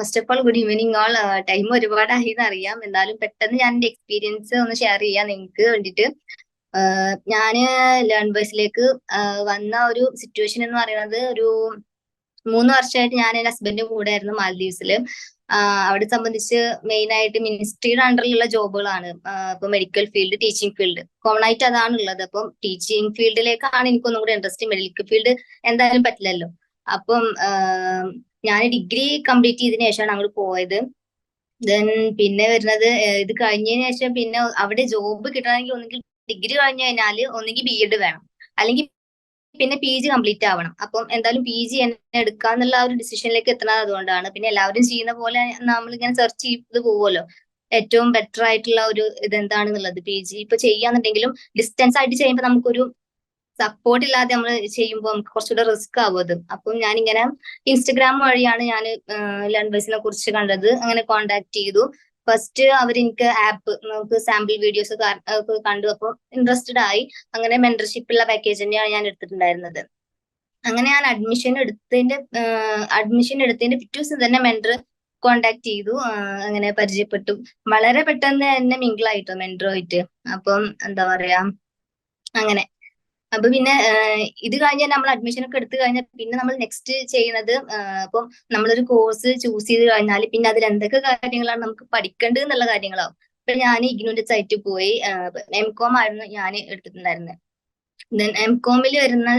First of all good evening all. Time ഒരുപാടായി എന്നറിയാം. എന്നാലും പെട്ടെന്ന് ഞാൻ എന്റെ എക്സ്പീരിയൻസ് ഒന്ന് ഷെയർ ചെയ്യാം നിങ്ങൾക്ക് വേണ്ടിയിട്ട്. ഞാന് ലേൺ ബേസിലേക്ക് വന്ന ഒരു സിറ്റുവേഷൻ എന്ന് പറയുന്നത് ഒരു 3 വർഷമായിട്ട് ഞാൻ എന്റെ ഹസ്ബൻഡിന്റെ കൂടെ ആയിരുന്നു മാലദ്വീപ്സില്. അവിടെ സംബന്ധിച്ച് മെയിൻ ആയിട്ട് മിനിസ്ട്രിയുടെ അണ്ടറിലുള്ള ജോബുകളാണ്. ഇപ്പൊ medical field, teaching field, common ആയിട്ട് അതാണ് ഉള്ളത്. അപ്പം ടീച്ചിങ് ഫീൽഡിലേക്കാണ് എനിക്കൊന്നും കൂടി ഇൻട്രസ്റ്റ്. മെഡിക്കൽ ഫീൽഡ് എന്തായാലും പറ്റില്ലല്ലോ. അപ്പം ഞാൻ ഡിഗ്രി കംപ്ലീറ്റ് ചെയ്തതിനു ശേഷമാണ് അങ്ങോട്ട് പോയത്. ദെൻ പിന്നെ വരുന്നത് ഇത് കഴിഞ്ഞതിന് ശേഷം പിന്നെ അവിടെ ജോബ് കിട്ടണമെങ്കിൽ ഒന്നുകിൽ ഡിഗ്രി കഴിഞ്ഞു കഴിഞ്ഞാല് ഒന്നുകിൽ ബി.എഡ് വേണം, അല്ലെങ്കിൽ പിന്നെ പി.ജി കംപ്ലീറ്റ് ആവണം. അപ്പം എന്തായാലും പി.ജി എന്നെ എടുക്കാന്നുള്ള ഒരു ഡിസിഷനിലേക്ക് എത്തുന്നത് അതുകൊണ്ടാണ്. പിന്നെ എല്ലാവരും ചെയ്യുന്ന പോലെ നമ്മളിങ്ങനെ സെർച്ച് ചെയ്ത് പോവുമല്ലോ, ഏറ്റവും ബെറ്റർ ആയിട്ടുള്ള ഒരു ഇതെന്താണെന്നുള്ളത്. പി.ജി ഇപ്പൊ ചെയ്യാന്നുണ്ടെങ്കിലും ഡിസ്റ്റൻസ് ആയിട്ട് ചെയ്യുമ്പോൾ നമുക്കൊരു സപ്പോർട്ട് ഇല്ലാതെ നമ്മൾ ചെയ്യുമ്പോൾ നമുക്ക് കുറച്ചുകൂടെ റിസ്ക് ആവും അത്. അപ്പം ഞാനിങ്ങനെ ഇൻസ്റ്റഗ്രാം വഴിയാണ് ഞാൻ ലേൺ ബേസിനെ കുറിച്ച് കണ്ടത്. അങ്ങനെ കോണ്ടാക്ട് ചെയ്തു. ഫസ്റ്റ് അവർ എനിക്ക് ആപ്പ് നമുക്ക് സാമ്പിൾ വീഡിയോസ് കണ്ടു. അപ്പോൾ ഇൻട്രസ്റ്റഡ് ആയി. അങ്ങനെ മെന്റർഷിപ്പ് ഉള്ള പാക്കേജ് തന്നെയാണ് ഞാൻ എടുത്തിട്ടുണ്ടായിരുന്നത്. അങ്ങനെ ഞാൻ അഡ്മിഷൻ എടുത്തതിന്റെ പിറ്റേ ദിവസം തന്നെ മെന്റർ കോണ്ടാക്ട് ചെയ്തു. അങ്ങനെ പരിചയപ്പെട്ടു. വളരെ പെട്ടെന്ന് തന്നെ മിങ്കിളായിട്ടോ മെന്ററുമായിട്ട്. അപ്പം എന്താ പറയാ, അങ്ങനെ. അപ്പൊ പിന്നെ ഇത് കഴിഞ്ഞ് നമ്മൾ അഡ്മിഷൻ ഒക്കെ എടുത്തു കഴിഞ്ഞാൽ പിന്നെ നമ്മൾ നെക്സ്റ്റ് ചെയ്യുന്നത്, ഇപ്പം നമ്മളൊരു കോഴ്സ് ചൂസ് ചെയ്ത് കഴിഞ്ഞാൽ പിന്നെ അതിൽ എന്തൊക്കെ കാര്യങ്ങളാണ് നമുക്ക് പഠിക്കേണ്ടത് എന്നുള്ള കാര്യങ്ങളാവും. ഇപ്പൊ ഞാൻ ഇഗ്നുവിന്റെ സൈറ്റിൽ പോയി എം.കോം ആയിരുന്നു ഞാൻ എടുത്തിട്ടുണ്ടായിരുന്നത്. ദെൻ എം.കോമിൽ വരുന്ന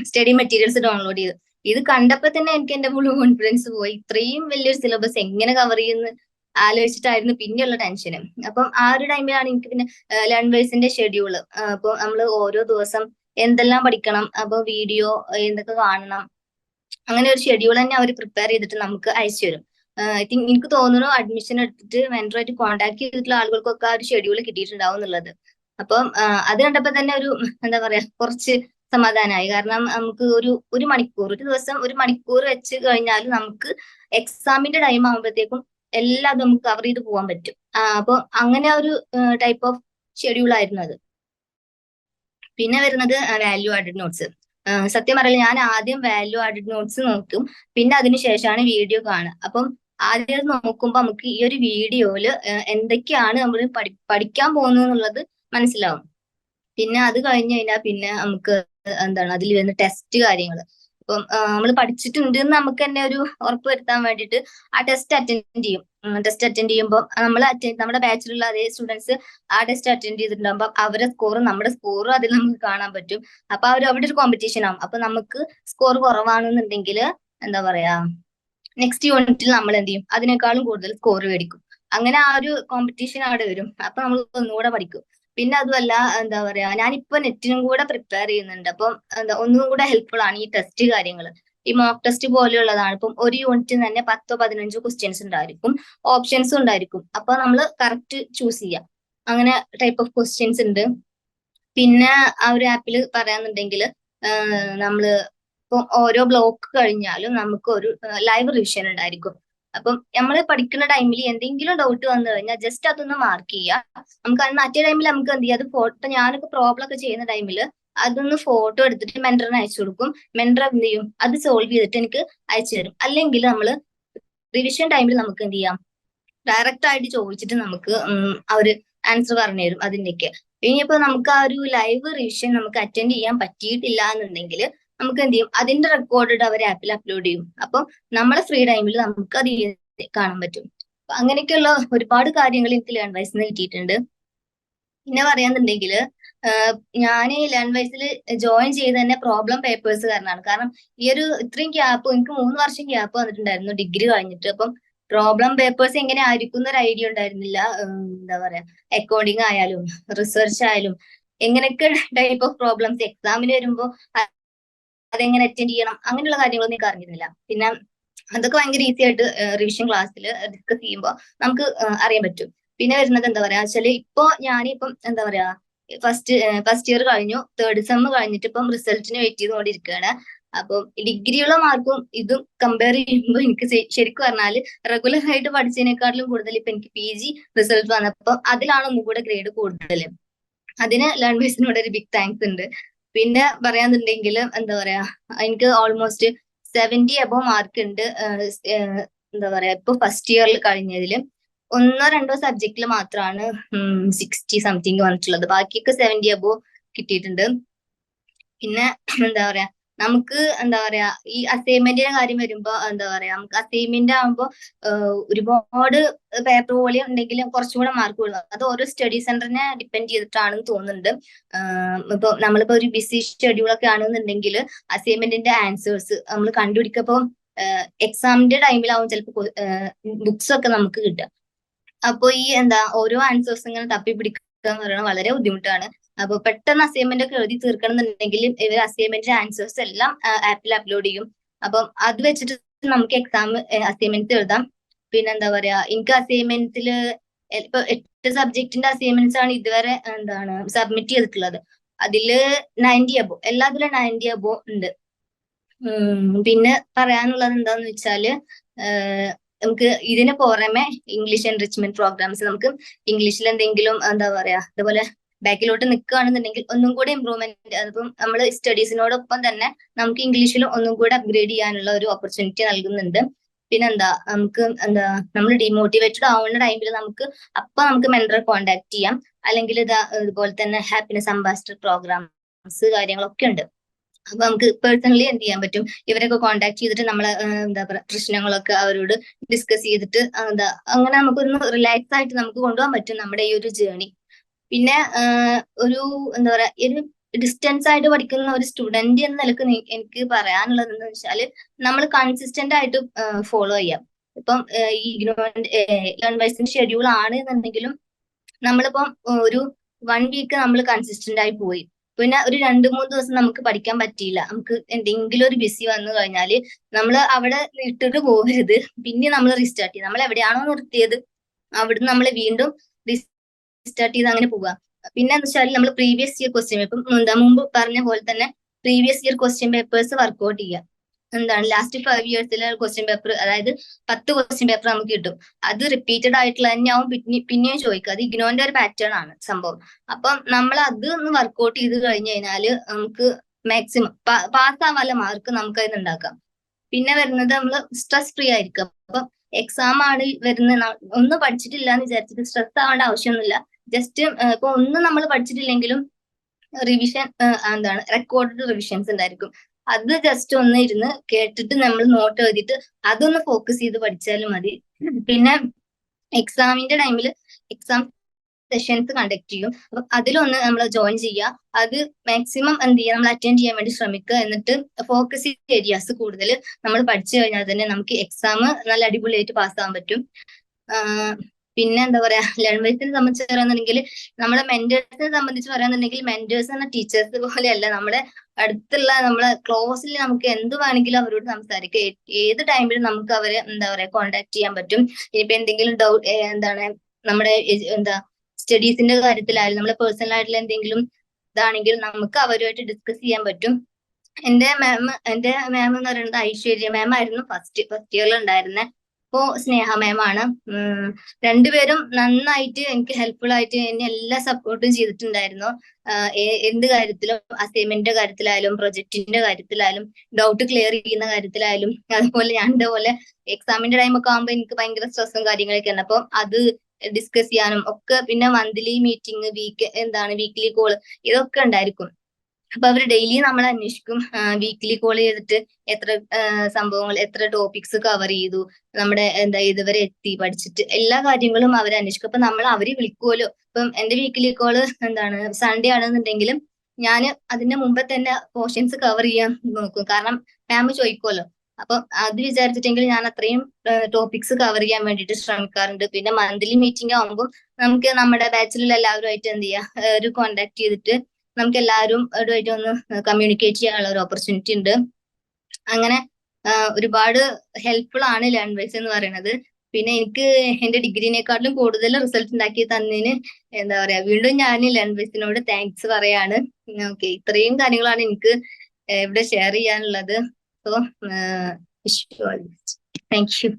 സ്റ്റഡി മെറ്റീരിയൽസ് ഡൗൺലോഡ് ചെയ്തു. ഇത് കണ്ടപ്പോ തന്നെ എനിക്ക് എന്റെ ഫുൾ കോൺഫിഡൻസ് പോയി. ഇത്രയും വലിയൊരു സിലബസ് എങ്ങനെ കവർ ചെയ്യുന്ന ആലോചിച്ചിട്ടായിരുന്നു പിന്നെയുള്ള ടെൻഷന്. അപ്പം ആ ഒരു ടൈമിലാണ് എനിക്ക് പിന്നെ ലേൺ ബേസിന്റെ ഷെഡ്യൂള്. അപ്പൊ നമ്മൾ ഓരോ ദിവസം എന്തെല്ലാം പഠിക്കണം, അപ്പൊ വീഡിയോ എന്തൊക്കെ കാണണം, അങ്ങനെ ഒരു ഷെഡ്യൂൾ തന്നെ അവർ പ്രിപ്പയർ ചെയ്തിട്ട് നമുക്ക് അയച്ചു തരും. ഐ തിങ്ക് എനിക്ക് തോന്നുന്നു അഡ്മിഷൻ എടുത്തിട്ട് മെന്ററായിട്ട് കോൺടാക്ട് ചെയ്തിട്ടുള്ള ആളുകൾക്കൊക്കെ ആ ഒരു ഷെഡ്യൂൾ കിട്ടിയിട്ടുണ്ടാവും എന്നുള്ളത്. അപ്പം അത് കണ്ടപ്പോ തന്നെ ഒരു എന്താ പറയാ, കുറച്ച് സമാധാനമായി. കാരണം നമുക്ക് ഒരു മണിക്കൂർ, ഒരു ദിവസം ഒരു മണിക്കൂർ വെച്ച് കഴിഞ്ഞാൽ നമുക്ക് എക്സാമിന്റെ ടൈം ആകുമ്പോഴത്തേക്കും എല്ലാം അത് നമുക്ക് കവർ ചെയ്ത് പോകാൻ പറ്റും. അപ്പൊ അങ്ങനെ ഒരു ടൈപ്പ് ഓഫ് ഷെഡ്യൂൾ ആയിരുന്നു അത്. പിന്നെ വരുന്നത് വാല്യൂ ആഡഡ് നോട്ട്സ്. സത്യം പറയില്ല, ഞാൻ ആദ്യം വാല്യൂ ആഡഡ് നോട്ട്സ് നോക്കും, പിന്നെ അതിനുശേഷമാണ് വീഡിയോ കാണുക. അപ്പം ആദ്യം നോക്കുമ്പോൾ നമുക്ക് ഈ ഒരു വീഡിയോയില് എന്തൊക്കെയാണ് നമ്മൾ പഠിക്കാൻ പോകുന്നത് എന്നുള്ളത് മനസ്സിലാവും. പിന്നെ അത് കഴിഞ്ഞ് കഴിഞ്ഞാൽ പിന്നെ നമുക്ക് എന്താണ് അതിൽ വരുന്ന ടെസ്റ്റ് കാര്യങ്ങൾ. ഇപ്പം നമ്മൾ പഠിച്ചിട്ടുണ്ട് എന്ന് നമുക്ക് തന്നെ ഒരു ഉറപ്പ് വരുത്താൻ വേണ്ടിയിട്ട് ആ ടെസ്റ്റ് അറ്റൻഡ് ചെയ്യും. ടെസ്റ്റ് അറ്റൻഡ് ചെയ്യുമ്പോൾ നമ്മുടെ ബാച്ചിലുള്ള അതേ സ്റ്റുഡൻസ് ആ ടെസ്റ്റ് അറ്റൻഡ് ചെയ്തിട്ടുണ്ടാകുമ്പോൾ അവരുടെ സ്കോറും നമ്മുടെ സ്കോറും അതിൽ നമുക്ക് കാണാൻ പറ്റും. അപ്പൊ അവിടെ ഒരു കോമ്പറ്റീഷൻ ആവും. അപ്പൊ നമുക്ക് സ്കോർ കുറവാണെന്നുണ്ടെങ്കിൽ എന്താ പറയാ, നെക്സ്റ്റ് യൂണിറ്റിൽ നമ്മൾ എന്ത് ചെയ്യും, അതിനേക്കാളും കൂടുതൽ സ്കോർ മേടിക്കും. അങ്ങനെ ആ ഒരു കോമ്പറ്റീഷൻ അവിടെ വരും. അപ്പൊ നമ്മൾ ഒന്നുകൂടെ പഠിക്കും. പിന്നെ അതുമല്ല എന്താ പറയാ, ഞാനിപ്പോ നെറ്റിനും കൂടെ പ്രിപ്പയർ ചെയ്യുന്നുണ്ട്. അപ്പം എന്താ ഒന്നും കൂടെ ഹെൽപ്ഫുൾ ആണ് ഈ ടെസ്റ്റ് കാര്യങ്ങൾ. ഈ മോക്ക് ടെസ്റ്റ് പോലെയുള്ളതാണ്. ഇപ്പം ഒരു യൂണിറ്റിന് തന്നെ 10-15 ക്വസ്റ്റ്യൻസ് ഉണ്ടായിരിക്കും, ഓപ്ഷൻസും ഉണ്ടായിരിക്കും. അപ്പൊ നമ്മൾ കറക്റ്റ് ചൂസ് ചെയ്യാം. അങ്ങനെ ടൈപ്പ് ഓഫ് ക്വസ്റ്റ്യൻസ് ഉണ്ട്. പിന്നെ ആ ഒരു ആപ്പിൽ പറയാന്നുണ്ടെങ്കിൽ നമ്മള് ഇപ്പം ഓരോ ബ്ലോക്ക് കഴിഞ്ഞാലും നമുക്ക് ഒരു ലൈവ് റിവിഷൻ ഉണ്ടായിരിക്കും. അപ്പം നമ്മൾ പഠിക്കുന്ന ടൈമിൽ എന്തെങ്കിലും ഡൗട്ട് വന്നു കഴിഞ്ഞാൽ ജസ്റ്റ് അതൊന്ന് മാർക്ക് ചെയ്യുക. നമുക്ക് അത് മറ്റേ ടൈമിൽ നമുക്ക് എന്ത് ചെയ്യാം, അത് ഫോട്ടോ, ഞാനൊക്കെ പ്രോബ്ലം ഒക്കെ ചെയ്യുന്ന ടൈമിൽ അതൊന്ന് ഫോട്ടോ എടുത്തിട്ട് മെന്ററിന് അയച്ചു കൊടുക്കും. മെന്റർ എന്ത് ചെയ്യും, അത് സോൾവ് ചെയ്തിട്ട് എനിക്ക് അയച്ചു തരും. അല്ലെങ്കിൽ നമ്മൾ റിവിഷൻ ടൈമിൽ നമുക്ക് എന്ത് ചെയ്യാം, ഡയറക്റ്റ് ആയിട്ട് ചോദിച്ചിട്ട് നമുക്ക് അവര് ആൻസർ പറഞ്ഞു തരും അതിന്റെയൊക്കെ. ഇനിയിപ്പോ നമുക്ക് ആ ഒരു ലൈവ് റിവിഷൻ നമുക്ക് അറ്റൻഡ് ചെയ്യാൻ പറ്റിയിട്ടില്ല എന്നുണ്ടെങ്കിൽ നമുക്ക് എന്ത് ചെയ്യും, അതിന്റെ റെക്കോർഡ് അവർ ആപ്പിൽ അപ്ലോഡ് ചെയ്യും. അപ്പം നമ്മളെ ഫ്രീ ടൈമിൽ നമുക്ക് അത് കാണാൻ പറ്റും. അപ്പൊ അങ്ങനെയൊക്കെയുള്ള ഒരുപാട് കാര്യങ്ങൾ എനിക്ക് ലേൺ വൈസിൽ കിട്ടിയിട്ടുണ്ട്. പിന്നെ പറയാന്നുണ്ടെങ്കിൽ ഞാൻ ലേൺ വൈസിൽ ജോയിൻ ചെയ്ത് തന്നെ പ്രോബ്ലം പേപ്പേഴ്സ് കാരണമാണ്. കാരണം ഈ ഒരു ഇത്രയും ഗ്യാപ്പ്, എനിക്ക് 3 വർഷം ഗ്യാപ്പ് വന്നിട്ടുണ്ടായിരുന്നു ഡിഗ്രി കഴിഞ്ഞിട്ട്. അപ്പം പ്രോബ്ലം പേപ്പേഴ്സ് എങ്ങനെ ആയിരിക്കും എന്നൊരു ഐഡിയ ഉണ്ടായിരുന്നില്ല. എന്താ പറയാ, അക്കൗണ്ടിങ് ആയാലും റിസർച്ച് ആയാലും എങ്ങനെയൊക്കെ ടൈപ്പ് ഓഫ് പ്രോബ്ലംസ് എക്സാമിന് വരുമ്പോൾ അതെങ്ങനെ അറ്റൻഡ് ചെയ്യണം, അങ്ങനെയുള്ള കാര്യങ്ങളൊന്നും എനിക്ക് അറിഞ്ഞിരുന്നില്ല. പിന്നെ അതൊക്കെ ഭയങ്കര ഈസി ആയിട്ട് റിവിഷൻ ക്ലാസ്സിൽ ഡിസ്കസ് ചെയ്യുമ്പോൾ നമുക്ക് അറിയാൻ പറ്റും. പിന്നെ വരുന്നത് എന്താ പറയാ വെച്ചാല്, ഇപ്പൊ ഞാനിപ്പം എന്താ പറയാ, ഫസ്റ്റ് ഇയർ കഴിഞ്ഞു, തേർഡ് സെം കഴിഞ്ഞിട്ട് ഇപ്പം റിസൾട്ടിന് വെയിറ്റ് ചെയ്തുകൊണ്ടിരിക്കുകയാണ്. അപ്പം ഡിഗ്രിയുള്ള മാർക്കും ഇതും കമ്പയർ ചെയ്യുമ്പോൾ എനിക്ക് ശരിക്കും പറഞ്ഞാല് റെഗുലർ ആയിട്ട് പഠിച്ചതിനേക്കാട്ടിലും കൂടുതൽ ഇപ്പൊ എനിക്ക് പി.ജി റിസൾട്ട് വന്നപ്പോൾ അതിലാണ് ഒന്നും കൂടെ ഗ്രേഡ് കൂടുതൽ. അതിന് ലേൺ ബേസിനോട് ഒരു ബിഗ് താങ്ക്സ് ഉണ്ട്. പിന്നെ പറയാന്നുണ്ടെങ്കിൽ എന്താ പറയാ, എനിക്ക് ഓൾമോസ്റ്റ് 70 അബോവ് മാർക്ക് ഉണ്ട് എന്താ പറയാ ഇപ്പൊ ഫസ്റ്റ് ഇയറിൽ കഴിഞ്ഞതിൽ 1-2 സബ്ജക്റ്റിൽ മാത്രമാണ് 60 സംതിങ് വന്നിട്ടുള്ളത്. ബാക്കിയൊക്കെ 70 അബോ കിട്ടിയിട്ടുണ്ട്. പിന്നെ എന്താ പറയാ നമുക്ക് എന്താ പറയാ ഈ അസൈൻമെന്റിന്റെ കാര്യം വരുമ്പോ എന്താ പറയാ നമുക്ക് അസൈൻമെന്റ് ആകുമ്പോ ഒരുപാട് പേപ്പർ പോലെ ഉണ്ടെങ്കിലും കുറച്ചും കൂടെ മാർക്ക് കൊടുക്കും. അത് ഓരോ സ്റ്റഡി സെന്ററിനെ ഡിപ്പെൻഡ് ചെയ്തിട്ടാണെന്ന് തോന്നുന്നുണ്ട്. ഇപ്പൊ നമ്മളിപ്പോ ഒരു ബിസി ഷെഡ്യൂൾ ഒക്കെ ആണെന്നുണ്ടെങ്കിൽ അസൈൻമെന്റിന്റെ ആൻസേഴ്സ് നമ്മൾ കണ്ടുപിടിക്കപ്പോ എക്സാമിന്റെ ടൈമിലാവും ചിലപ്പോൾ ബുക്സ് ഒക്കെ നമുക്ക് കിട്ടുക. അപ്പൊ ഈ എന്താ ഓരോ ആൻസേഴ്സ് ഇങ്ങനെ തപ്പി പിടിക്കുക എന്ന് പറയുന്നത് വളരെ ബുദ്ധിമുട്ടാണ്. അപ്പൊ പെട്ടെന്ന് അസൈൻമെന്റ് ഒക്കെ എഴുതി തീർക്കണം എന്നുണ്ടെങ്കിൽ ഇവർ അസൈൻമെന്റിന്റെ ആൻസേഴ്സ് എല്ലാം ആപ്പിൽ അപ്ലോഡ് ചെയ്യും. അപ്പം അത് വെച്ചിട്ട് നമുക്ക് എക്സാം അസൈൻമെന്റ് എഴുതാം. പിന്നെ എന്താ പറയാ എനിക്ക് അസൈൻമെന്റിൽ ഇപ്പൊ 8 സബ്ജക്റ്റിന്റെ അസൈൻമെന്റ്സ് ആണ് ഇതുവരെ എന്താണ് സബ്മിറ്റ് ചെയ്തിട്ടുള്ളത്. അതില് 90 അബോ എല്ലാത്തിലും 90 അബോ ഉണ്ട്. പിന്നെ പറയാനുള്ളത് എന്താന്ന് വെച്ചാല് നമുക്ക് ഇതിന് പുറമെ ഇംഗ്ലീഷ് എൻറിച്ച്മെന്റ് പ്രോഗ്രാംസ് നമുക്ക് ഇംഗ്ലീഷിൽ എന്തെങ്കിലും എന്താ പറയാ അതുപോലെ ബാക്കിലോട്ട് നിൽക്കുകയാണെന്നുണ്ടെങ്കിൽ ഒന്നും കൂടി ഇമ്പ്രൂവ്മെന്റ് അതിപ്പം നമ്മൾ സ്റ്റഡീസിനോടൊപ്പം തന്നെ നമുക്ക് ഇംഗ്ലീഷിൽ ഒന്നും കൂടി അപ്ഗ്രേഡ് ചെയ്യാനുള്ള ഒരു ഓപ്പർച്യൂണിറ്റി നൽകുന്നുണ്ട്. പിന്നെന്താ നമുക്ക് എന്താ നമ്മൾ ഡിമോട്ടിവേറ്റഡ് ആവുന്ന ടൈമിൽ നമുക്ക് മെന്ററെ കോൺടാക്ട് ചെയ്യാം. അല്ലെങ്കിൽ ഇതുപോലെ തന്നെ ഹാപ്പിനെസ് അംബാസിഡർ പ്രോഗ്രാംസ് കാര്യങ്ങളൊക്കെ ഉണ്ട്. അപ്പൊ നമുക്ക് പേഴ്സണലി എന്ത് ചെയ്യാൻ പറ്റും, ഇവരൊക്കെ കോൺടാക്ട് ചെയ്തിട്ട് നമ്മളെ എന്താ പറയുക പ്രശ്നങ്ങളൊക്കെ അവരോട് ഡിസ്കസ് ചെയ്തിട്ട് അങ്ങനെ നമുക്കൊന്ന് റിലാക്സ് ആയിട്ട് നമുക്ക് കൊണ്ടുപോകാൻ പറ്റും നമ്മുടെ ഈ ഒരു ജേണി. പിന്നെ ഒരു എന്താ പറയാ ഒരു ഡിസ്റ്റൻസ് ആയിട്ട് പഠിക്കുന്ന ഒരു സ്റ്റുഡന്റ് എന്ന നിലക്ക് എനിക്ക് പറയാനുള്ളത് എന്താ വെച്ചാൽ നമ്മൾ കൺസിസ്റ്റന്റ് ആയിട്ട് ഫോളോ ചെയ്യാം. ഇപ്പം ഈ ലേൺവൈസിന്റെ ഷെഡ്യൂൾ ആണ് എന്നുണ്ടെങ്കിലും നമ്മളിപ്പം ഒരു 1 വീക്ക് നമ്മൾ കൺസിസ്റ്റന്റ് ആയി പോയി, പിന്നെ ഒരു 2-3 ദിവസം നമുക്ക് പഠിക്കാൻ പറ്റിയില്ല, നമുക്ക് എന്തെങ്കിലും ഒരു ബിസി വന്നു കഴിഞ്ഞാൽ നമ്മൾ അവിടെ ഇട്ടിട്ട് പോകരുത്. പിന്നെ നമ്മൾ റീസ്റ്റാർട്ട് ചെയ്യും. നമ്മൾ എവിടെയാണോ നിർത്തിയത് അവിടുന്ന് നമ്മൾ വീണ്ടും റീസ്റ്റാർട്ട് ചെയ്ത് അങ്ങനെ പോവുക. പിന്നെ എന്ന് വെച്ചാൽ നമ്മൾ പ്രീവിയസ് ഇയർ ക്വസ്റ്റ്യൻ പേപ്പർ മുമ്പ് പറഞ്ഞ പോലെ തന്നെ previous year question papers work out ചെയ്യുക. എന്താണ് ലാസ്റ്റ് 5 ഇയേഴ്സിലെ ക്വസ്റ്റ്യൻ പേപ്പർ, അതായത് 10 ക്വസ്റ്റ്യൻ പേപ്പർ നമുക്ക് കിട്ടും. അത് റിപ്പീറ്റഡ് ആയിട്ടുള്ള തന്നെയാവും പിന്നെയും ചോദിക്കുക. അത് ഇഗ്നോന്റെ ഒരു പാറ്റേൺ ആണ് സംഭവം. അപ്പം നമ്മൾ അത് ഒന്ന് വർക്ക്ഔട്ട് ചെയ്ത് കഴിഞ്ഞു കഴിഞ്ഞാല് നമുക്ക് മാക്സിമം പാസ് ആവാനുള്ള മാർക്ക് നമുക്ക് അതിന് ഉണ്ടാക്കാം. പിന്നെ വരുന്നത് നമ്മൾ സ്ട്രെസ് ഫ്രീ ആയിരിക്കും. അപ്പം എക്സാം ആണ് വരുന്നത്, ഒന്നും പഠിച്ചിട്ടില്ല എന്ന് വിചാരിച്ചിട്ട് സ്ട്രെസ് ആവേണ്ട ആവശ്യമൊന്നുമില്ല. ജസ്റ്റ് ഇപ്പൊ ഒന്നും നമ്മൾ പഠിച്ചിട്ടില്ലെങ്കിലും റിവിഷൻ എന്താണ് റെക്കോർഡഡ് റിവിഷൻസ് ഉണ്ടായിരിക്കും. അത് ജസ്റ്റ് ഒന്ന് ഇരുന്ന് കേട്ടിട്ട് നമ്മൾ നോട്ട് എഴുതിയിട്ട് അതൊന്ന് ഫോക്കസ് ചെയ്ത് പഠിച്ചാലും മതി. പിന്നെ എക്സാമിന്റെ ടൈമിൽ എക്സാം സെഷൻസ് കണ്ടക്ട് ചെയ്യും. അപ്പൊ അതിലൊന്ന് നമ്മൾ ജോയിൻ ചെയ്യുക. അത് മാക്സിമം എന്ത് ചെയ്യുക, നമ്മൾ അറ്റൻഡ് ചെയ്യാൻ വേണ്ടി ശ്രമിക്കുക. എന്നിട്ട് ഫോക്കസ് ഏരിയാസ് കൂടുതൽ നമ്മൾ പഠിച്ചു കഴിഞ്ഞാൽ തന്നെ നമുക്ക് എക്സാം നല്ല അടിപൊളിയായിട്ട് പാസ്സാകാൻ പറ്റും. പിന്നെ എന്താ പറയാ ലേൺവൈസിനെ സംബന്ധിച്ച് പറയുകയാണെന്നുണ്ടെങ്കിൽ നമ്മുടെ മെന്റേഴ്സിനെ സംബന്ധിച്ച് പറയുകയാണെന്നുണ്ടെങ്കിൽ മെന്റേഴ്സ് എന്ന ടീച്ചേഴ്സ് പോലെയല്ല, നമ്മുടെ അടുത്തുള്ള നമ്മളെ ക്ലോസിൽ നമുക്ക് എന്ത് വേണമെങ്കിലും അവരോട് സംസാരിക്കാം. ഏത് ടൈമിലും നമുക്ക് അവരെ എന്താ പറയാ കോണ്ടാക്ട് ചെയ്യാൻ പറ്റും. ഇനിയിപ്പോ എന്തെങ്കിലും ഡൗട്ട് എന്താണ് നമ്മുടെ സ്റ്റഡീസിന്റെ കാര്യത്തിലായാലും നമ്മളെ പേഴ്സണൽ ആയിട്ടുള്ള എന്തെങ്കിലും ഇതാണെങ്കിൽ നമുക്ക് അവരുമായിട്ട് ഡിസ്കസ് ചെയ്യാൻ പറ്റും. എന്റെ മാം എന്ന് പറയുന്നത് ഐശ്വര്യ മാം ആയിരുന്നു ഫസ്റ്റ് ഇയറിൽ ഉണ്ടായിരുന്നെ. ഇപ്പോ സ്നേഹ മാമാണ്. രണ്ടുപേരും നന്നായിട്ട് എനിക്ക് ഹെൽപ്ഫുൾ ആയിട്ട് എന്നെ എല്ലാ സപ്പോർട്ടും ചെയ്തിട്ടുണ്ടായിരുന്നു. എന്ത് കാര്യത്തിലും, അസൈൻമെന്റിന്റെ കാര്യത്തിലായാലും പ്രൊജക്ടിന്റെ കാര്യത്തിലായാലും ഡൗട്ട് ക്ലിയർ ചെയ്യുന്ന കാര്യത്തിലായാലും. അതുപോലെ ഞാൻ ഇതേപോലെ എക്സാമിന്റെ ടൈം ഒക്കെ ആകുമ്പോൾ എനിക്ക് ഭയങ്കര സ്ട്രെസ്സും കാര്യങ്ങളൊക്കെ ഉണ്ട്. അപ്പം അത് ഡിസ്കസ് ചെയ്യാനും ഒക്കെ, പിന്നെ മന്ത്ലി മീറ്റിംഗ്, വീക്ക്ലി കോൾ ഇതൊക്കെ ഉണ്ടായിരിക്കും. അപ്പൊ അവർ ഡെയിലി നമ്മളെ അന്വേഷിക്കും. വീക്ക്ലി കോൾ ചെയ്തിട്ട് എത്ര സംഭവങ്ങൾ, എത്ര ടോപ്പിക്സ് കവർ ചെയ്തു, നമ്മുടെ ഇതുവരെ എത്തി പഠിച്ചിട്ട് എല്ലാ കാര്യങ്ങളും അവർ അന്വേഷിക്കും. അപ്പൊ നമ്മൾ അവരെ വിളിക്കുമല്ലോ. ഇപ്പം എന്റെ വീക്ക്ലി കോള് സൺഡേ ആണെന്നുണ്ടെങ്കിലും ഞാൻ അതിന്റെ മുമ്പേ തന്നെ പോർഷൻസ് കവർ ചെയ്യാൻ നോക്കും. കാരണം മാം ചോദിക്കുമല്ലോ. അപ്പൊ അത് വിചാരിച്ചിട്ടെങ്കിൽ ഞാൻ അത്രയും ടോപ്പിക്സ് കവർ ചെയ്യാൻ വേണ്ടിയിട്ട് ശ്രമിക്കാറുണ്ട്. പിന്നെ മന്ത്ലി മീറ്റിംഗ് ആകുമ്പോൾ നമുക്ക് നമ്മുടെ ബാച്ചിലുള്ള എല്ലാവരുമായിട്ട് എന്ത് ചെയ്യാം, ഒരു കോണ്ടാക്ട് ചെയ്തിട്ട് നമുക്ക് എല്ലാവരും ആയിട്ട് ഒന്ന് കമ്മ്യൂണിക്കേറ്റ് ചെയ്യാനുള്ള ഒരു ഓപ്പർച്യൂണിറ്റി ഉണ്ട്. അങ്ങനെ ഒരുപാട് ഹെൽപ്ഫുൾ ആണ് ലേൺവൈസ് എന്ന് പറയുന്നത്. പിന്നെ എനിക്ക് എന്റെ ഡിഗ്രീനെക്കാട്ടിലും കൂടുതൽ റിസൾട്ട് ഉണ്ടാക്കി തന്നതിന് എന്താ പറയാ വീണ്ടും ഞാൻ ലേൺവൈസിനോട് താങ്ക്സ് പറയാണ്. ഓക്കെ, ഇത്രയും കാര്യങ്ങളാണ് എനിക്ക് ഇവിടെ ഷെയർ ചെയ്യാനുള്ളത്. So thank you.